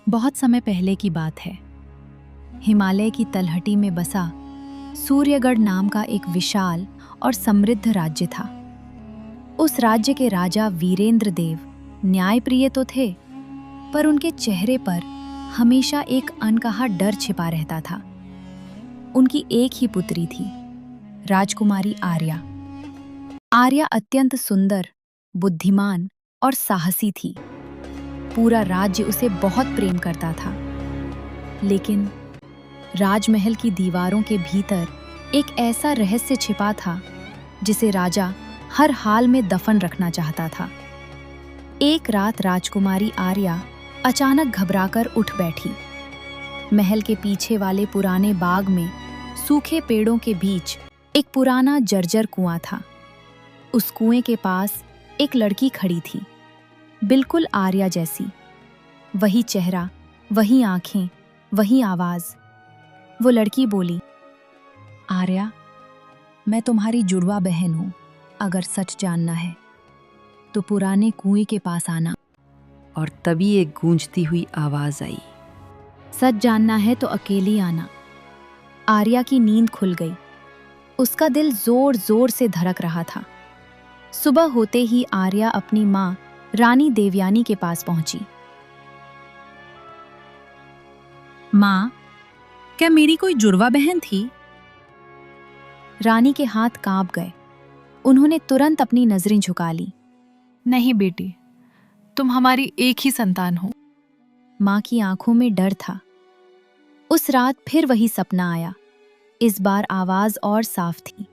बहुत समय पहले की बात है। हिमालय की तलहटी में बसा सूर्यगढ़ नाम का एक विशाल और समृद्ध राज्य था। उस राज्य के राजा वीरेंद्र देव न्यायप्रिय तो थे, पर उनके चेहरे पर हमेशा एक अनकहा डर छिपा रहता था। उनकी एक ही पुत्री थी, राजकुमारी आर्या। आर्या अत्यंत सुंदर, बुद्धिमान और साहसी थी। पूरा राज्य उसे बहुत प्रेम करता था। लेकिन राजमहल की दीवारों के भीतर एक ऐसा रहस्य छिपा था जिसे राजा हर हाल में दफन रखना चाहता था। एक रात राजकुमारी आर्या अचानक घबराकर उठ बैठी। महल के पीछे वाले पुराने बाग में सूखे पेड़ों के बीच एक पुराना जर्जर कुआं था। उस कुएं के पास एक लड़की खड़ी थी, बिल्कुल आर्या जैसी। वही चेहरा, वही आंखें, वही आवाज। वो लड़की बोली, आर्या, मैं तुम्हारी जुड़वा बहन हूं। अगर सच जानना है तो पुराने कुएं के पास आना। और तभी एक गूंजती हुई आवाज आई, सच जानना है तो अकेली आना। आर्या की नींद खुल गई। उसका दिल जोर जोर से धड़क रहा था। सुबह होते ही आर्या अपनी माँ रानी देवयानी के पास पहुंची। माँ, क्या मेरी कोई जुड़वा बहन थी? रानी के हाथ कांप गए। उन्होंने तुरंत अपनी नजरें झुका ली। नहीं बेटी, तुम हमारी एक ही संतान हो। माँ की आंखों में डर था। उस रात फिर वही सपना आया। इस बार आवाज और साफ थी,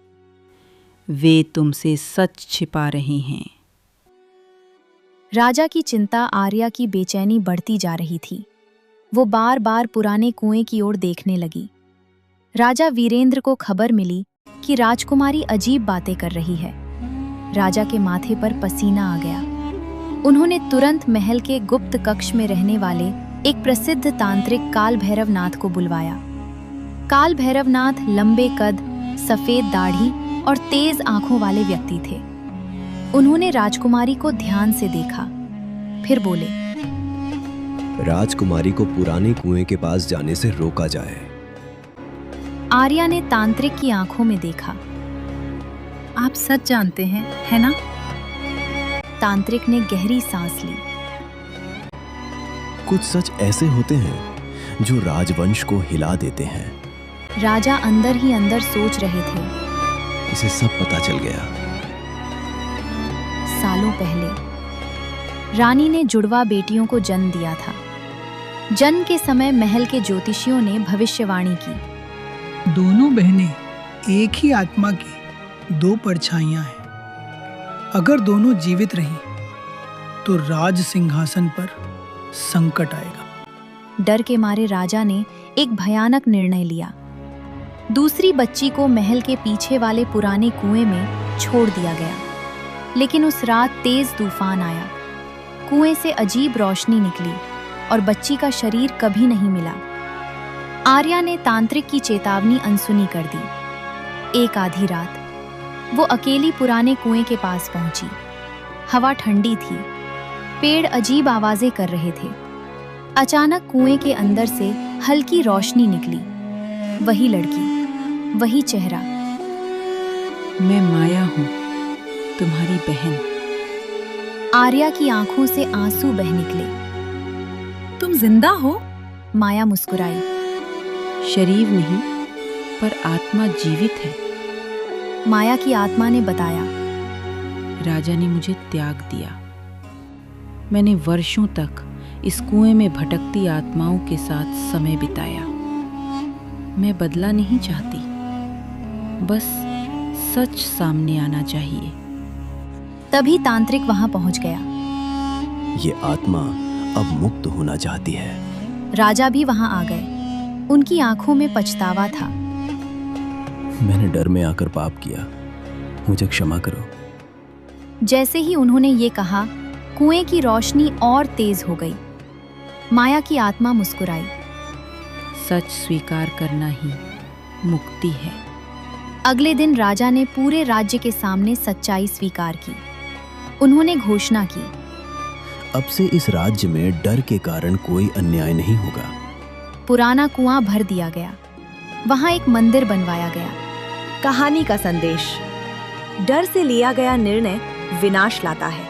वे तुमसे सच छिपा रहे हैं। राजा की चिंता आर्या की बेचैनी बढ़ती जा रही थी। वो बार बार पुराने कुएं की ओर देखने लगी। राजा वीरेंद्र को खबर मिली कि राजकुमारी अजीब बातें कर रही है। राजा के माथे पर पसीना आ गया। उन्होंने तुरंत महल के गुप्त कक्ष में रहने वाले एक प्रसिद्ध तांत्रिक काल भैरवनाथ को बुलवाया। काल भैरवनाथ लंबे कद, सफेद दाढ़ी और तेज आंखों वाले व्यक्ति थे। उन्होंने राजकुमारी को ध्यान से देखा, फिर बोले, राजकुमारी को पुराने कुएं के पास जाने से रोका जाए। आर्या ने तांत्रिक की आंखों में देखा। आप सच जानते हैं, है ना? तांत्रिक ने गहरी सांस ली। कुछ सच ऐसे होते हैं जो राजवंश को हिला देते हैं। राजा अंदर ही अंदर सोच रहे थे। इसे सब पता चल गया। सालों पहले रानी ने जुड़वा बेटियों को जन्म दिया था। जन्म के समय महल के ज्योतिषियों ने भविष्यवाणी की, दोनों बहनें एक ही आत्मा की दो परछाइयां हैं। अगर दोनों जीवित रहीं तो राज सिंहासन पर संकट आएगा। डर के मारे राजा ने एक भयानक निर्णय लिया। दूसरी बच्ची को महल के पीछे वाले पुराने कुएं में छोड़ दिया गया। लेकिन उस रात तेज तूफान आया। कुएं से अजीब रोशनी निकली और बच्ची का शरीर कभी नहीं मिला। आर्या ने तांत्रिक की चेतावनी अनसुनी कर दी। एक आधी रात वो अकेली पुराने कुएं के पास पहुंची। हवा ठंडी थी, पेड़ अजीब आवाजें कर रहे थे। अचानक कुएं के अंदर से हल्की रोशनी निकली। वही लड़की, वही चेहरा। मैं माया हूँ, तुम्हारी बहन। आर्या की आंखों से आंसू बह निकले। तुम जिंदा हो? माया मुस्कुराई। शरीर नहीं, पर आत्मा जीवित है। माया की आत्मा ने बताया, राजा ने मुझे त्याग दिया। मैंने वर्षों तक इस कुएं में भटकती आत्माओं के साथ समय बिताया। मैं बदला नहीं चाहती, बस सच सामने आना चाहिए। तभी तांत्रिक वहां पहुंच गया। ये आत्मा अब मुक्त होना चाहती है। राजा भी वहां आ गए। उनकी आंखों में पछतावा था। मैंने डर में आकर पाप किया, मुझे क्षमा करो। जैसे ही उन्होंने ये कहा, कुएं की रोशनी और तेज हो गई। माया की आत्मा मुस्कुराई। सच स्वीकार करना ही मुक्ति है। अगले दिन राजा ने पूरे राज्य के सामने सच्चाई स्वीकार की। उन्होंने घोषणा की, अब से इस राज्य में डर के कारण कोई अन्याय नहीं होगा। पुराना कुआं भर दिया गया, वहां एक मंदिर बनवाया गया। कहानी का संदेश: डर से लिया गया निर्णय विनाश लाता है,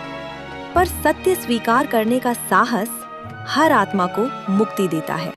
पर सत्य स्वीकार करने का साहस हर आत्मा को मुक्ति देता है।